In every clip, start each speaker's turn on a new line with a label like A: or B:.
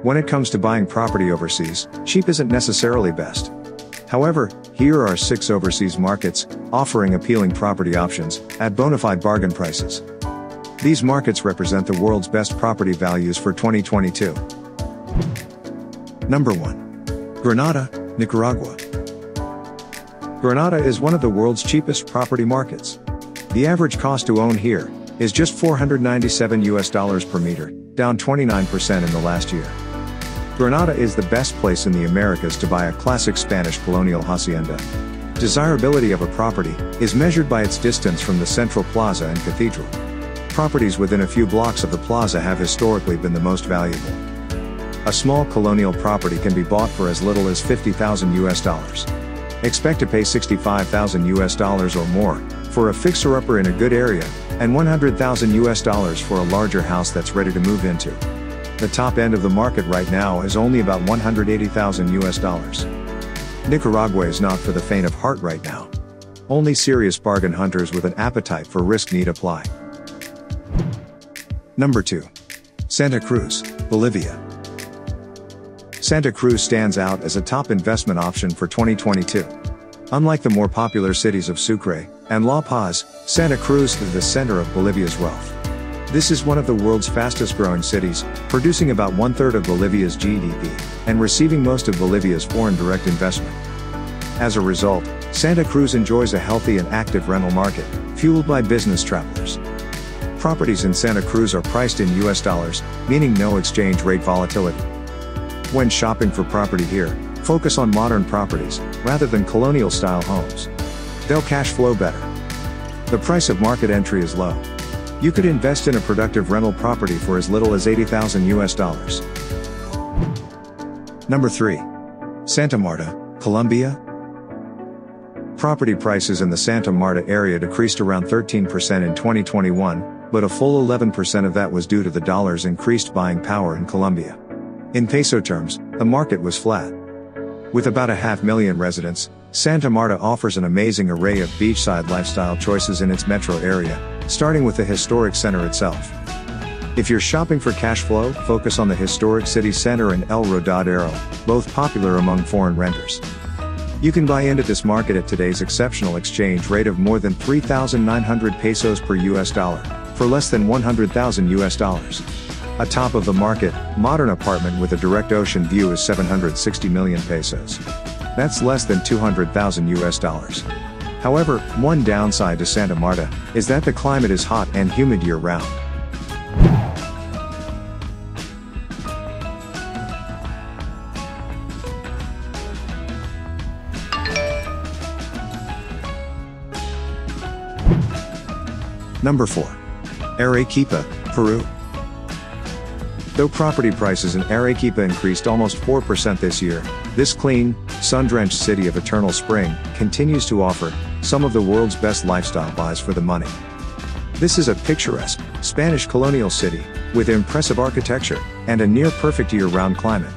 A: When it comes to buying property overseas, cheap isn't necessarily best. However, here are 6 overseas markets offering appealing property options at bona fide bargain prices. These markets represent the world's best property values for 2022. Number 1. Granada, Nicaragua. Granada is one of the world's cheapest property markets. The average cost to own here is just $497 per meter, down 29% in the last year. Granada is the best place in the Americas to buy a classic Spanish colonial hacienda. Desirability of a property is measured by its distance from the central plaza and cathedral. Properties within a few blocks of the plaza have historically been the most valuable. A small colonial property can be bought for as little as $50,000. Expect to pay $65,000 or more for a fixer-upper in a good area, and $100,000 for a larger house that's ready to move into. The top end of the market right now is only about $180,000. Nicaragua is not for the faint of heart right now. Only serious bargain hunters with an appetite for risk need apply. Number 2. Santa Cruz, Bolivia. Santa Cruz stands out as a top investment option for 2022. Unlike the more popular cities of Sucre and La Paz, Santa Cruz is the center of Bolivia's wealth. This is one of the world's fastest growing cities, producing about 1/3 of Bolivia's GDP, and receiving most of Bolivia's foreign direct investment. As a result, Santa Cruz enjoys a healthy and active rental market, fueled by business travelers. Properties in Santa Cruz are priced in US dollars, meaning no exchange rate volatility. When shopping for property here, focus on modern properties, rather than colonial-style homes. They'll cash flow better. The price of market entry is low. You could invest in a productive rental property for as little as $80,000. Number 3. Santa Marta, Colombia. Property prices in the Santa Marta area decreased around 13% in 2021, but a full 11% of that was due to the dollar's increased buying power in Colombia. In peso terms, the market was flat. With about 500,000 residents, Santa Marta offers an amazing array of beachside lifestyle choices in its metro area, starting with the historic center itself. If you're shopping for cash flow, focus on the historic city center and El Rodadero, both popular among foreign renters. You can buy into this market at today's exceptional exchange rate of more than 3,900 pesos per US dollar, for less than $100,000. A top of the market, modern apartment with a direct ocean view is 760 million pesos. That's less than $200,000. However, one downside to Santa Marta is that the climate is hot and humid year-round. Number 4. Arequipa, Peru. Though property prices in Arequipa increased almost 4% this year, this clean, sun-drenched city of eternal spring continues to offer some of the world's best lifestyle buys for the money. This is a picturesque, Spanish colonial city, with impressive architecture and a near-perfect year-round climate.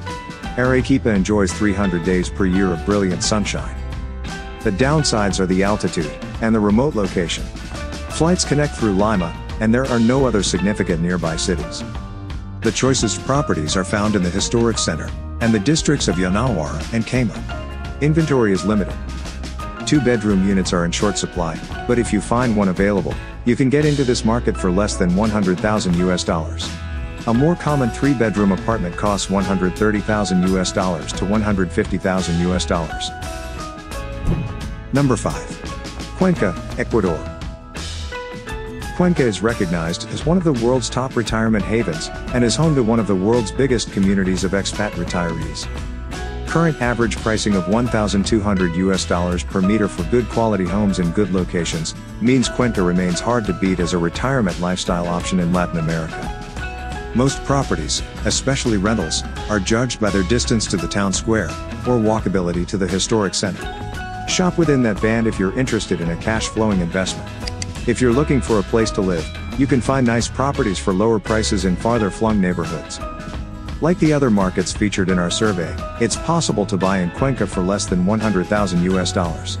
A: Arequipa enjoys 300 days per year of brilliant sunshine. The downsides are the altitude and the remote location. Flights connect through Lima, and there are no other significant nearby cities. The choicest properties are found in the historic center, and the districts of Yanaguara and Quema. Inventory is limited. 2-bedroom units are in short supply, but if you find one available, you can get into this market for less than $100,000. A more common 3-bedroom apartment costs $130,000 to $150,000. Number 5. Cuenca, Ecuador. Cuenca is recognized as one of the world's top retirement havens, and is home to one of the world's biggest communities of expat retirees. Current average pricing of $1,200 per meter for good quality homes in good locations means Cuenca remains hard to beat as a retirement lifestyle option in Latin America. Most properties, especially rentals, are judged by their distance to the town square, or walkability to the historic center. Shop within that band if you're interested in a cash-flowing investment. If you're looking for a place to live, you can find nice properties for lower prices in farther-flung neighborhoods. Like the other markets featured in our survey, it's possible to buy in Cuenca for less than $100,000.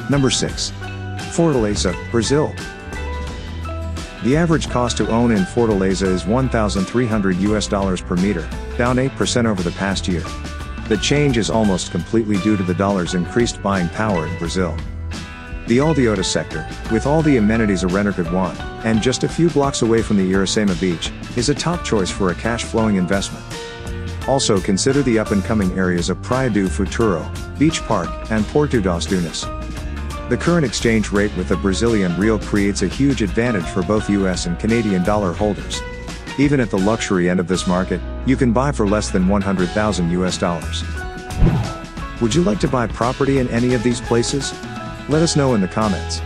A: Number 6. Fortaleza, Brazil. The average cost to own in Fortaleza is $1,300 per meter, down 8% over the past year. The change is almost completely due to the dollar's increased buying power in Brazil. The Aldeota sector, with all the amenities a renter could want, and just a few blocks away from the Iracema beach, is a top choice for a cash-flowing investment. Also consider the up-and-coming areas of Praia do Futuro, Beach Park, and Porto das Dunas. The current exchange rate with the Brazilian real creates a huge advantage for both US and Canadian dollar holders. Even at the luxury end of this market, you can buy for less than $100,000. Would you like to buy property in any of these places? Let us know in the comments.